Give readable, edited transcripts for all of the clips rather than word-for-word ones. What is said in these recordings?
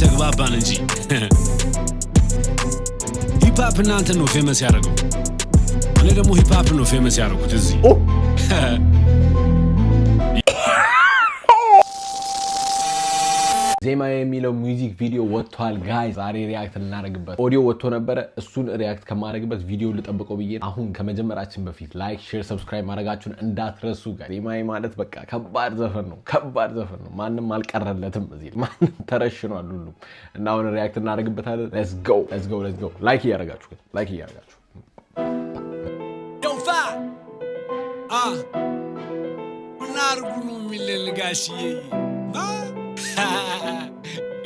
ተግባባን እንጂ ሂፕ ሆፕ እናንተ ነው ፌመስ ያደረገው እኔ ደግሞ ሂፕ ሆፕ ነው ፌመስ ያደረኩት እዚህ ዜማ የሚለው ሙዚክ ቪዲዮ ወጥቷል ጋይስ ዛሬ ሪአክት እናደርግበት ኦዲዮ ወጥቶ ነበር እሱን ሪአክት ከማድረግበት ቪዲዮ ልጠብቀው ብዬ አሁን ከመጀመራችን በፊት ላይክ ሼር ሰብስክራይብ ማድረጋችሁን እንዳትረሱ ጋር ዜማ ማለት በቃ ከባድ ዘፈን ነው ማንንም አልቀረለትም እዚህ ማንንም ተረሽኗል ሁሉም እና አሁን ሪአክት እናደርግበታለን let's go ላይክ ያደርጋችሁ Yo fa ናርጉኑ ሚለን ጋሽዬ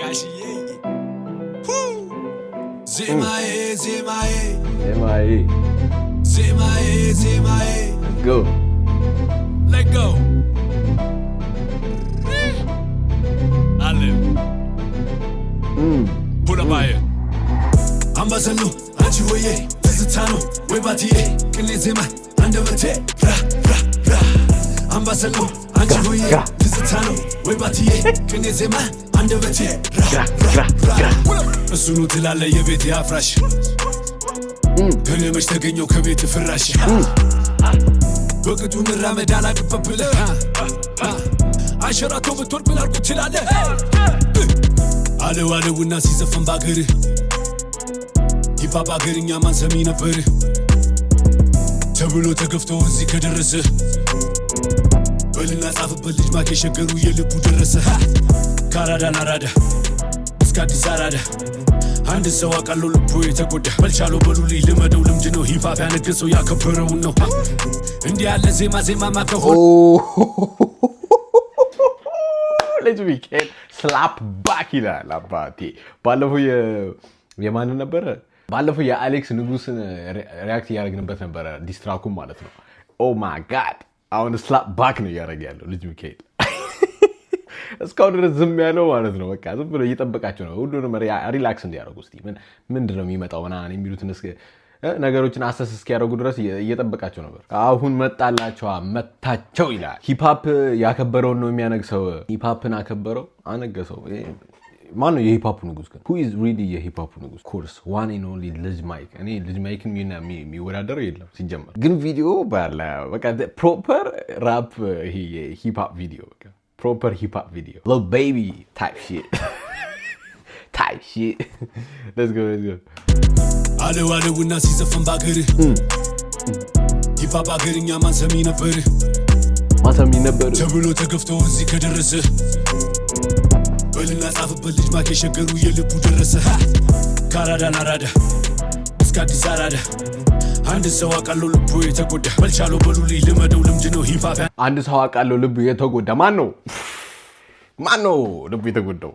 ጋሽዬ ዜማዬ let's go Allez Pull up aye Ambassador anchi hoye tezitano we batie kile zema andavate ra Ambassador anchi hoye tezitano we batie kile zema andavate ra እሱኑ ትላለ የቤት ያፍራሽ ከነመሽ ተገኘው ከቤት ፍራሽ በቅጡ መራመድ አላግበብለ አሸራቶ ብትወርቅ ብላልኩ ትላለ አለውና ሲዘፈን ባገር ይፋ ባገርኛ ማን ሰሚ ነበር ተብሎ ተገፍቶ እዚህ ከደረሰ በልና ጻፍበት ልጅ ማከ ሸገሩ የልቡ ደረሰ ካራዳ ናራዳ እስካዲስ አራዳ አንድ ሰው አቃሎ ልቡ የተጎዳ መልቻሎ በሉልኝ ልመደው ልምድ ነው ሂፕ ሆፕ ያነገሰው ያከበረው ነው እንዲህ ያለ ዜማ ማከሆነ Let's begin slap back ይላል አባቴ ባለፈው የማን ነበር ባለፈው የአሌክስ ንጉስን ሪአክት ያደረግንበት ነበር ዲስትራኩም ማለት ነው ኦ ማይ ጋድ አሁን slap back ነው ያደረገ ያለው ልጅ ሚካኤል እስካሁን ድረስ ዝም ያለው ማለት ነው በቃ ዝም ብሎ እየጠበቃቸው ነው ሁሉንም ሪላክስ እንዲያደርጉ እስቲ ምንድነው የሚመጣው ምናምን የሚሉትን ነገሮችን አሰስ እስኪያደርጉ ድረስ እየጠበቃቸው ነበር አሁን መታቸው ይላል ሂፕ ሆፕ ያከበረው ነው የሚያነግሰው ሂፕ ሆፕን አከበረው አነገሰው ማን ነው የሂፕ ሆፕ ንጉስ ግን who is really የሂፕ ሆፕ ንጉስ course one and only ልጅ ማይክ እኔ ልጅ ማይክን የሚወዳደረው የለም ሲጀመር ግን ቪዲዮ ባላ በቃ ፕሮፐር ራፕ ሂፕ ሆፕ ቪዲዮ በቃ proper hip hop video little baby type shit let's go አለውና ሲዘፈን ባገር ይፋ ባገርኛ ማን ሰሚ ነበር ተብሎ ተገፍቶ እዚህ ከደረሰ በልና ጻፍበት ልጅ ማከ ሸገሩ የልቡ ደረሰ ካራዳ ናራዳ እስካዲስ አራዳ አንድ ሰው አቃሎ ልቡ የተጎዳ መልቻሎ በሉልኝ ልመደው ልምድ ነው ሂፕ ሆፕ አንድ ሰው አቃሎ ልቡ የተጎዳ ማን ነው ልቡ የተጎዳው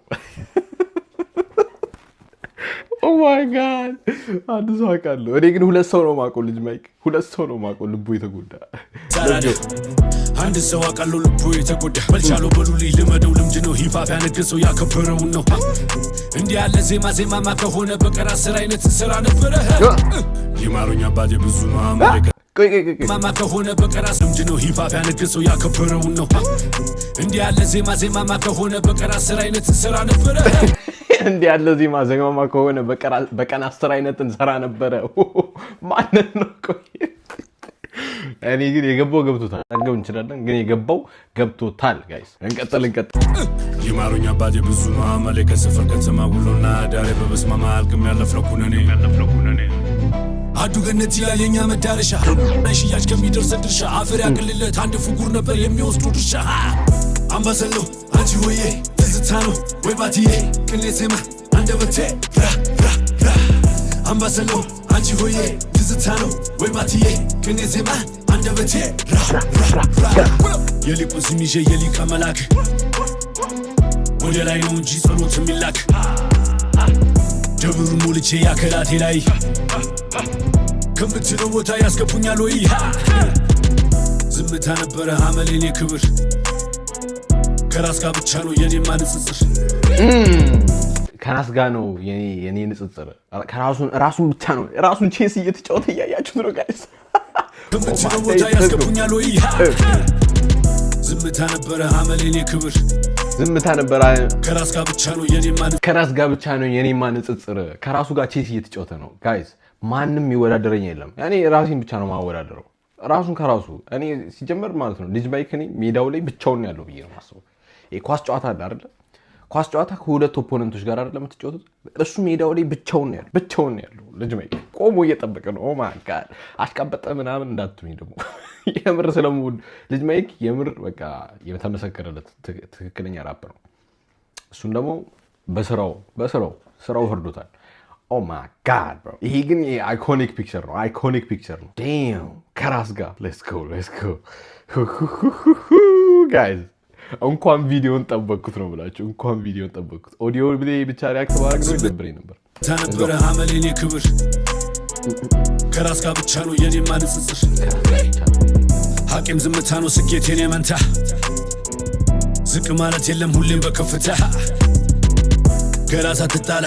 ኦ ማይ ጋድ አንድ ሰው አቃሎ እኔ ግን ሁለት ሰው ነው ማቆ ልጅ ማይክ ሁለት ሰው ነው ማቆ ልቡ የተጎዳ አንድ ሰው አቃሎ ልቡ የተጎዳ መልቻሎ በሉልኝ ልመደው ልምድ ነው ሂፕ ሆፕ ያነገሰው ያከበረው ነው እንዲህ ያለ ዜማ ማከሆነ በቀራ ስራ አይነት ስራ ነበር ይማሩኛ አባቴ ብዙ ነው አመለከ ማማ ከሆነ በቀራ ልምድ ነው ሂፕ ሆፕ ያነገሰው ያከበረው ነው እንዲህ ያለ ዜማ ማከሆነ በቀራ ስራ አይነት ስራ ነበር እንዲህ ያለ ዜማ ከሆነ በቀና ስራ አይነት እንሰራ ነበር ማለት ነው እኔ ግን የገባው ገብቶታል አገው እንችላለን ግን የገባው ገብቶታል ጋይስ እንቀጥል ይማሩኛ አባቴ ብዙ ነው አመለከ ሰፈር ከተማ ውሎና ዳሬ በበስማማ አልቅም ያለፍነው ኩነኔ አዱ ገነት ይላል የኛ መዳረሻ ሽያጭ ከሚደርስ ድርሻ አፈር ያቅልለት አንድ ፍጉር ነበር የሚወስዱ ድርሻ አምባሰሎ አንቺ ሆዬ ትዝታ ነው ወይ ባትዬ ቅኔ ዜማ አንደበቴ ራ አምባሰሎ አንቺ ሆዬ ትዝታ ነው ወይ ባትዬ ቅኔ ዜማ አንደበቴ ራ የሊቁን ስም ይዤ የሊቀ መላክ ወደ ላይ ነው እንጂ ጸሎት የሚላክ ደብሩ ሞልቼ ያከላቴ ላይ ከምትለው ቦታ ያስገቡኛል ወይ ዝምታ ነበረ አመሌኔ ክብር ከራስ ጋር ብቻ ነው የኔ ማንጽጽር ከራስ ጋር ነው የኔ ንጽጽር ራሱን ብቻ ነው ራሱን ቼስ እየተጫወተ ያያችሁት ነው ጋይስ ከምትለው ቦታ ያስገቡኛል ወይ ዝምታ ነበረ አመሌኔ ክብር ዝምታ ነበር። ከራስ ጋር ብቻ ነው የኔማ ንጽጽር። ከራሱ ጋር ቼስ እየተጫወተ ነው ጋይስ። ማንም ይወዳደረኝ የለም። እኔ ራሴን ብቻ ነው ማወዳደረው፣ ራሱን ከራሱ። እኔ ሲጀመር ማለት ነው ልጅ ማይክ ሜዳው ላይ ብቻውን ያለው ብዬ ነው ማስበው። ኳስ ጨዋታ አለ አይደለ? ኳስ ጨዋታ ከሁለት ኦፖነንቶች ጋር አይደለም የምትጫወቱት። እሱ ሜዳው ላይ ብቻውን ያለው ልጅ ማይክ ቆሞ እየጠበቀ ነው። ኦ ማይ ጋድ አሽቃበጠ ምናምን እንዳትሉኝ ደግሞ የምር ስለምውድ ልጅ ማይክ የምር በቃ የተመሰከረለት ትክክለኛ ራፐር ነው። እሱን ደግሞ በስራው ፈርዶታል። ኦ ማይ ጋድ ብሮ፣ ይሄ ግን አይኮኒክ ፒክቸር ነው። ዳም ከራስ ጋር ሌትስ ጎ ጋይዝ። እንኳን ቪዲዮን ጠበቅኩት ነው ብላችሁ፣ እንኳን ቪዲዮን ጠበቅኩት። ኦዲዮ ብቻ ሪያክት ባረግ ነው ይደብረኝ ነበር። ተነበረ ሐመሌኔ ክብር ከራስ ጋር ብቻ ነው የኔማ ንጽጽር። ሐቂም ዝምታ ነው ስኬቴን የመንታ። ዝቅ ማለት የለም ሁሌም በከፍታ። ከራስ አትጣላ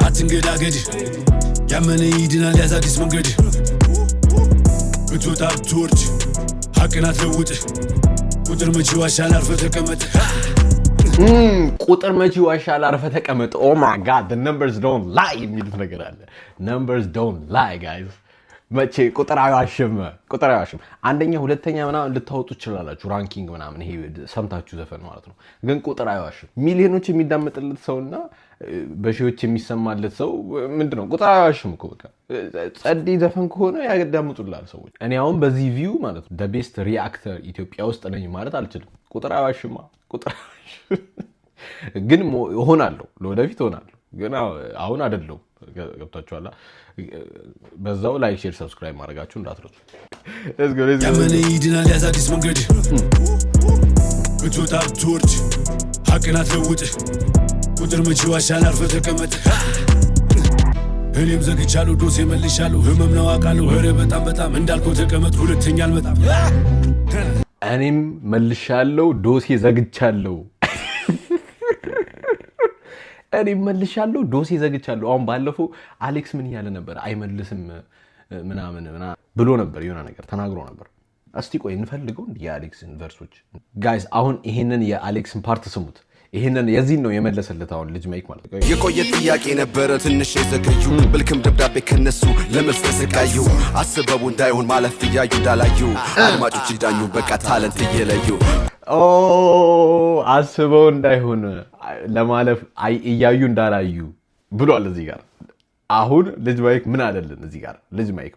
አትንገዳገድ። ያመነ ይድናል ያዝ አዲስ መንገድ። ብትወጣ ብትወርድ ሐቅን አትለውጥ። ቁጥር መቼ ዋሻል አርፈህ ተቀመጥ። ቁጥር መቼ ዋሻል አርፈህ ተቀመጥ። ኦ ማይ ጋድ the numbers don't lie የሚሉት ነገር አለ። numbers don't lie guys። መቼ ቁጥር አይዋሽም። አንደኛ ሁለተኛ ምናምን ልታወጡ ትችላላችሁ፣ ራንኪንግ ምናምን፣ ይሄ ሰምታችሁ ዘፈን ማለት ነው። ግን ቁጥር አይዋሽም። ሚሊዮኖች የሚዳመጥለት ሰውና በሺዎች የሚሰማለት ሰው ምንድነው? ቁጥር አይዋሽም እኮ በቃ። ጸዴ ዘፈን ከሆነ ያዳምጡላል ሰዎች። እኔ አሁን በዚህ ቪው ማለት ነው the best reactor ኢትዮጵያ ውስጥ ነኝ ማለት አልችልም። ቁጥር አይዋሽማ። ግን እሆናለሁ፣ ለወደፊት እሆናለሁ። ግን አሁን አይደለሁም። ገብታችኋል? በዛው ላይክ፣ ሼር፣ ሰብስክራይብ ማድረጋችሁ እንዳትረሱ። ያመነ ይድናል ያዝ አዲስ መንገድ። ብትወጣ ብትወርድ ሐቅን አትለውጥ። ቁጥር መቼ ዋሻል አርፈህ ተቀመጥ። እኔም ዘግቻለሁ ዶሴ መልሻለሁ። ህመም ነው አውቃለሁ። ኧረ በጣም እንዳልከው ተቀመጥ። ሁለተኛ አልመጣም። እኔም መልሻለሁ ዶሴ ዘግቻለሁ። ዶሴ ዘግቻለሁ። አሁን ባለፈው አሌክስ ምን እያለ ነበር? አይመልስም ምናምን ብሎ ነበር፣ የሆነ ነገር ተናግሮ ነበር። እስቲ ቆይ እንፈልገው የአሌክስን ቨርሶች ጋይስ። አሁን ይሄንን የአሌክስን ፓርት ስሙት። ይሄንን የዚህን ነው የመለሰለት አሁን ልጅ ማይክ ማለት ነው። የቆየ ጥያቄ ነበረ ትንሽ የዘገዩ ብልክም ደብዳቤ ከነሱ ለመልስ ተሰቃዩ። አስበቡ እንዳይሆን ማለፍ እያዩ እንዳላዩ አድማጮች ይዳኙ በቃ ታለንት እየለዩ። አስበው እንዳይሆን ለማለፍ እያዩ እንዳላዩ ብሏል እዚህ ጋር። አሁን ልጅ ማይክ ምን አለልን እዚህ ጋር? ልጅ ማይክ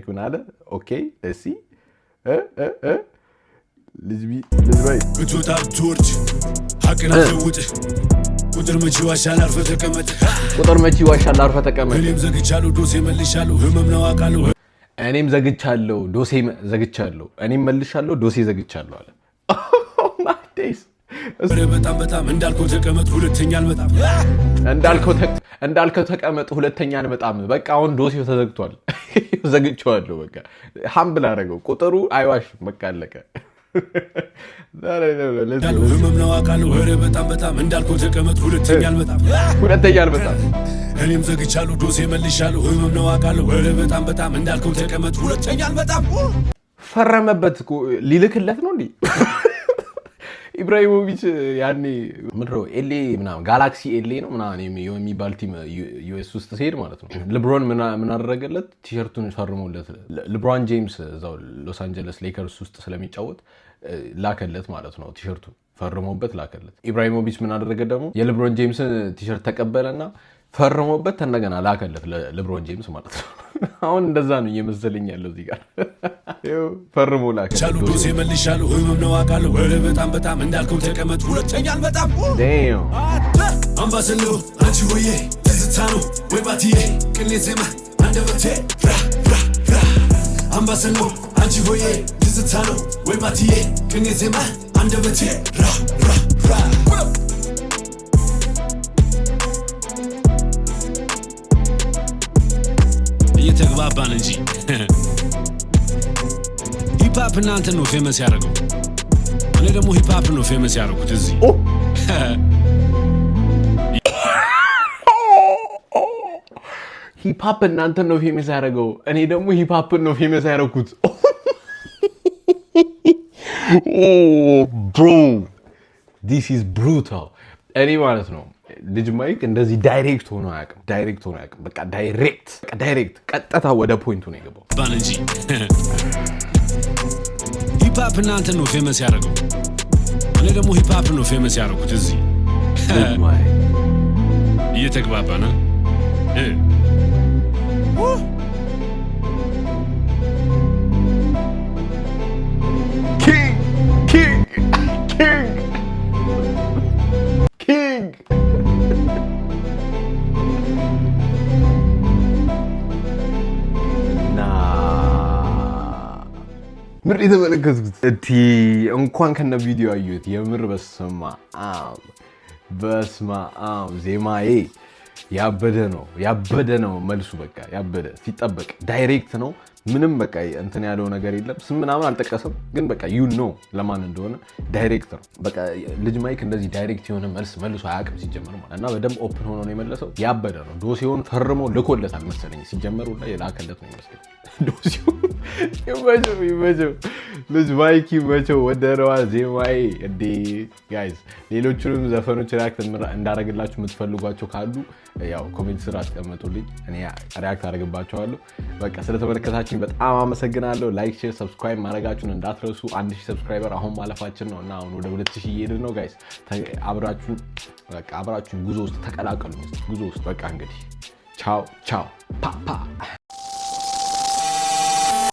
ምን አለ? ኦኬ እሺ ልጅ ማይክ ብትወጣ ብትወርድ ሐቅን አትለውጥ። ቁጥር መቼ ዋሻል አርፈህ ተቀመጥ። እኔም ዘግቻለሁ ዶሴ መልሻለሁ። ህመም ነው አውቃለሁ። እኔም ዘግቻለሁ ዶሴ ዘግቻለሁ። እኔም መልሻለሁ ዶሴ ዘግቻለሁ አለ። በጣም እንዳልከው ተቀመጥ። ሁለተኛ አልመጣም። እንዳልከው ተቀመጥ። ሁለተኛ አልመጣም። በቃ አሁን ዶሴው ተዘግቷል። ዘግቼዋለሁ። በቃ ሀምብል አደረገው። ቁጥሩ አይዋሽም። በቃ አለቀ። ህመም ነው አውቃለሁ። ኧረ በጣም እንዳልከው ተቀመጥ። ሁለተኛ አልመጣም። እኔም ዘግቻለሁ ዶሴ መልሻለሁ። ህመም ነው አውቃለሁ። ኧረ በጣም እንዳልከው ተቀመጥ። ሁለተኛ አልመጣም። ፈረመበት። ሊልክለት ነው እንዴ? ኢብራሂሞቪች ያኔ ምድረው ኤሌ ምናምን ጋላክሲ ኤሌ ነው ምናምን የሚባል ቲም ዩኤስ ውስጥ ሲሄድ ማለት ነው። ልብሮን ምን አደረገለት? ቲሸርቱን ፈርሞለት። ልብሮን ጄምስ እዛው ሎስ አንጀለስ ሌከርስ ውስጥ ስለሚጫወት ላከለት ማለት ነው። ቲሸርቱን ፈርሞበት ላከለት። ኢብራሂሞቪች ምን አደረገ ደግሞ? የልብሮን ጄምስን ቲሸርት ተቀበለና ፈርሞበት እንደገና ላከለት ለልብሮን ጄምስ ማለት ነው። አሁን እንደዛ ነው እየመሰለኝ ያለው እዚህ ጋር ፈርሞ ላከለት። ዶሴ መልሻለሁ። ህመም ነው አውቃለሁ። ኧረ በጣም እንዳልከው ተቀመጥ። ሁለተኛ አልመጣም። አምባሰሎ አንቺ ሆዬ ትዝታ ነው ወይ ባትዬ ቅኔ ዜማ አንደበቴ አምባሰሎ አንቺ ሆዬ ትዝታ ነው ወይ ባትዬ ቅኔ ዜማ አንደበቴ እየተግባባን እንጂ ሂፕሆፕ እናንተን ነው ፌመስ ያደረገው። እኔ ደግሞ ሂፕሆፕ ነው ፌመስ ያደረጉት እዚህ። ሂፕሆፕ እናንተን ነው ፌመስ ያደረገው። እኔ ደግሞ ሂፕሆፕን ነው ፌመስ ያደረኩት። ብሮ this is brutal እኔ ማለት ነው ልጅ ማይክ እንደዚህ ዳይሬክት ሆኖ አያውቅም በቃ ዳይሬክት ቀጥታ ወደ ፖይንቱ ነው የገባው ባል እንጂ ሂፕሆፕ እናንተ ነው ፌመስ ያደረገው እኔ ደግሞ ሂፕሆፕ ነው ፌመስ ያደረኩት እዚህ ልጅ ማይክ እየተግባባና king ምር የተመለከቱት እቲ እንኳን ከነ ቪዲዮ አዩት የምር በስማ ዜማዬ ያበደ ነው መልሱ በቃ ያበደ ሲጠበቅ ዳይሬክት ነው ምንም በቃ እንትን ያለው ነገር የለም ስም ምናምን አልጠቀሰም ግን በቃ ለማን እንደሆነ ዳይሬክት ነው በቃ ልጅ ማይክ እንደዚህ ዳይሬክት የሆነ መልሶ አያውቅም ሲጀመር ማለት እና በደንብ ኦፕን ሆኖ ነው የመለሰው ያበደ ነው ዶሲውን ፈርሞ ልኮለታል መሰለኝ ሲጀመር ሁላ የላከለት ነው ይመስለኝ ዶሲው ይመቸው ልጅ ማይክ ይመቸው ወደረዋ ዜማዬ እንዴ ጋይስ ሌሎቹንም ዘፈኖች ሪአክት እንዳረግላችሁ የምትፈልጓቸው ካሉ ያው ኮሜንት ስራ አስቀምጡልኝ እኔ ሪአክት አደርግባቸዋለሁ በቃ ስለተመለከታችሁ በጣም አመሰግናለሁ ላይክ ሼር ሰብስክራይብ ማድረጋችሁን እንዳትረሱ 1000 ሰብስክራይበር አሁን ማለፋችን ነው እና አሁን ወደ 2000 እየሄድን ነው ጋይስ አብራችሁ ጉዞ ውስጥ ተቀላቀሉ ጉዞ ውስጥ በቃ እንግዲህ ቻው ፓፓ